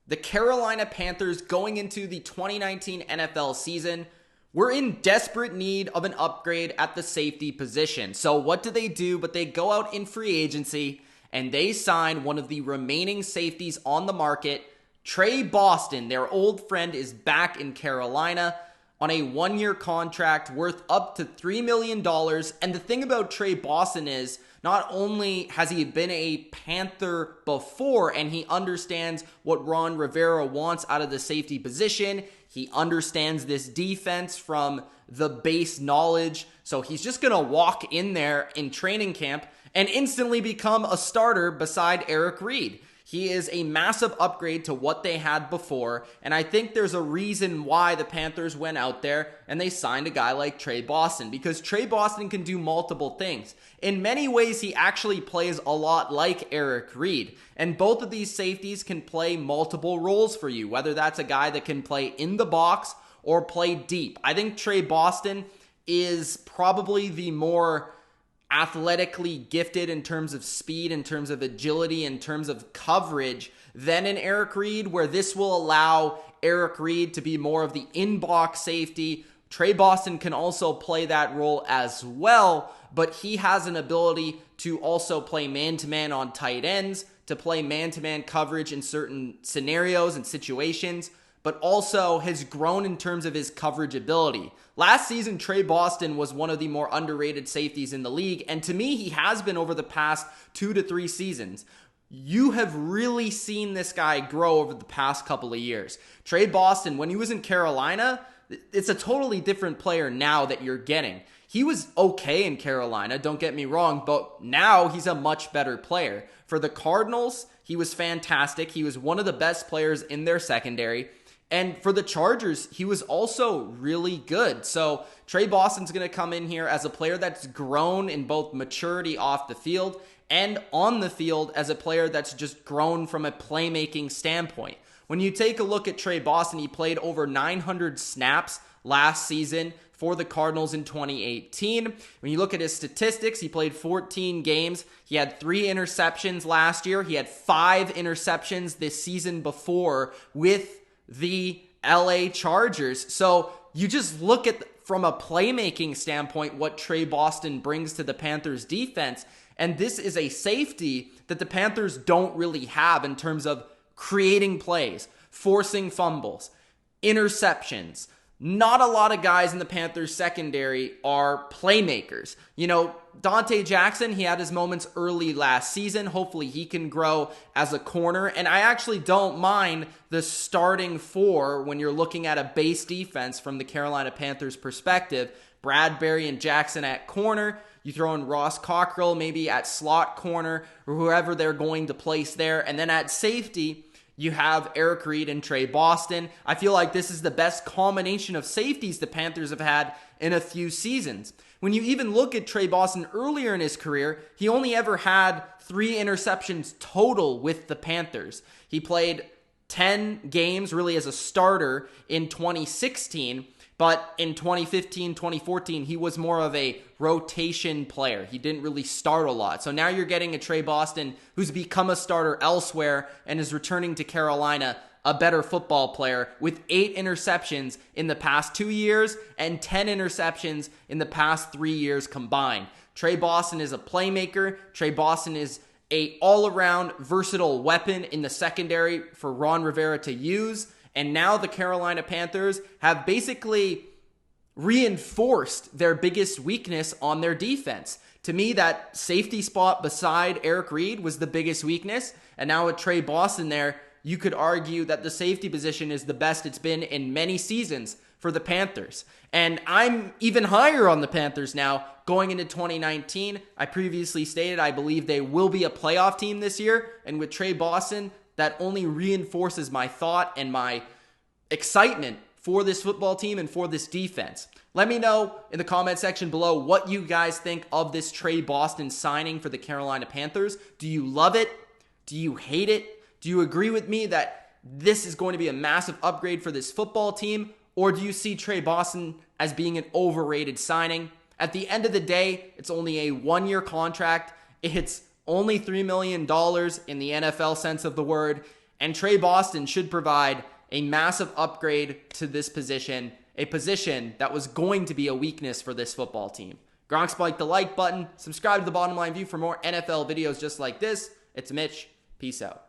The Carolina Panthers going into the 2019 NFL season were in desperate need of an upgrade at the safety position. So what do? But they go out in free agency and they sign one of the remaining safeties on the market. Tre Boston, their old friend, is back in Carolina on a one-year contract worth up to $3 million. And the thing about Tre Boston is, not only has he been a Panther before and he understands what Ron Rivera wants out of the safety position, he understands this defense from the base knowledge. So he's just going to walk in there in training camp and instantly become a starter beside Eric Reid. He is a massive upgrade to what they had before, and I think there's a reason why the Panthers went out there and they signed a guy like Tre Boston, because Tre Boston can do multiple things. In many ways, he actually plays a lot like Eric Reid, and both of these safeties can play multiple roles for you, whether that's a guy that can play in the box or play deep. I think Tre Boston is probably the more athletically gifted in terms of speed, in terms of agility, in terms of coverage than an Eric Reid, where this will allow Eric Reid to be more of the in-box safety. Tre Boston can also play that role as well, but he has an ability to also play man-to-man on tight ends, to play man-to-man coverage in certain scenarios and situations, but also has grown in terms of his coverage ability. Last season, Tre Boston was one of the more underrated safeties in the league, and to me, he has been over the past 2 to 3 seasons. You have really seen this guy grow over the past couple of years. Tre Boston, when he was in Carolina, it's a totally different player now that you're getting. He was okay in Carolina, don't get me wrong, but now he's a much better player. For the Cardinals, he was fantastic. He was one of the best players in their secondary. And for the Chargers, he was also really good. So Tre Boston's going to come in here as a player that's grown in both maturity off the field and on the field as a player that's just grown from a playmaking standpoint. When you take a look at Tre Boston, he played over 900 snaps last season for the Cardinals in 2018. When you look at his statistics, he played 14 games. He had 3 interceptions last year. He had 5 interceptions this season before with the LA Chargers. So you just look at, from a playmaking standpoint, what Tre Boston brings to the Panthers defense. And this is a safety that the Panthers don't really have in terms of creating plays, forcing fumbles, interceptions. Not a lot of guys in the Panthers secondary are playmakers. You know, Dante Jackson, he had his moments early last season. Hopefully he can grow as a corner. And I actually don't mind the starting 4 when you're looking at a base defense from the Carolina Panthers perspective. Bradbury and Jackson at corner. You throw in Ross Cockrell maybe at slot corner or whoever they're going to place there. And then at safety, you have Eric Reid and Tre Boston. I feel like this is the best combination of safeties the Panthers have had in a few seasons. When you even look at Tre Boston earlier in his career, he only ever had 3 interceptions total with the Panthers. He played 10 games really as a starter in 2016, but in 2015, 2014, he was more of a rotation player. He didn't really start a lot. So now you're getting a Tre Boston who's become a starter elsewhere and is returning to Carolina, a better football player with 8 interceptions in the past 2 years and 10 interceptions in the past 3 years combined. Tre Boston is a playmaker. Tre Boston is a all-around versatile weapon in the secondary for Ron Rivera to use. And now the Carolina Panthers have basically reinforced their biggest weakness on their defense. To me, that safety spot beside Eric Reid was the biggest weakness. And now with Tre Boston there, you could argue that the safety position is the best it's been in many seasons for the Panthers. And I'm even higher on the Panthers now going into 2019. I previously stated I believe they will be a playoff team this year. And with Tre Boston, that only reinforces my thought and my excitement for this football team and for this defense. Let me know in the comment section below what you guys think of this Tre Boston signing for the Carolina Panthers. Do you love it? Do you hate it? Do you agree with me that this is going to be a massive upgrade for this football team? Or do you see Tre Boston as being an overrated signing? At the end of the day, it's only a 1-year contract. It's only $3 million in the NFL sense of the word. And Tre Boston should provide a massive upgrade to this position, a position that was going to be a weakness for this football team. Gronk spike the like button, subscribe to the Bottom Line View for more NFL videos just like this. It's Mitch. Peace out.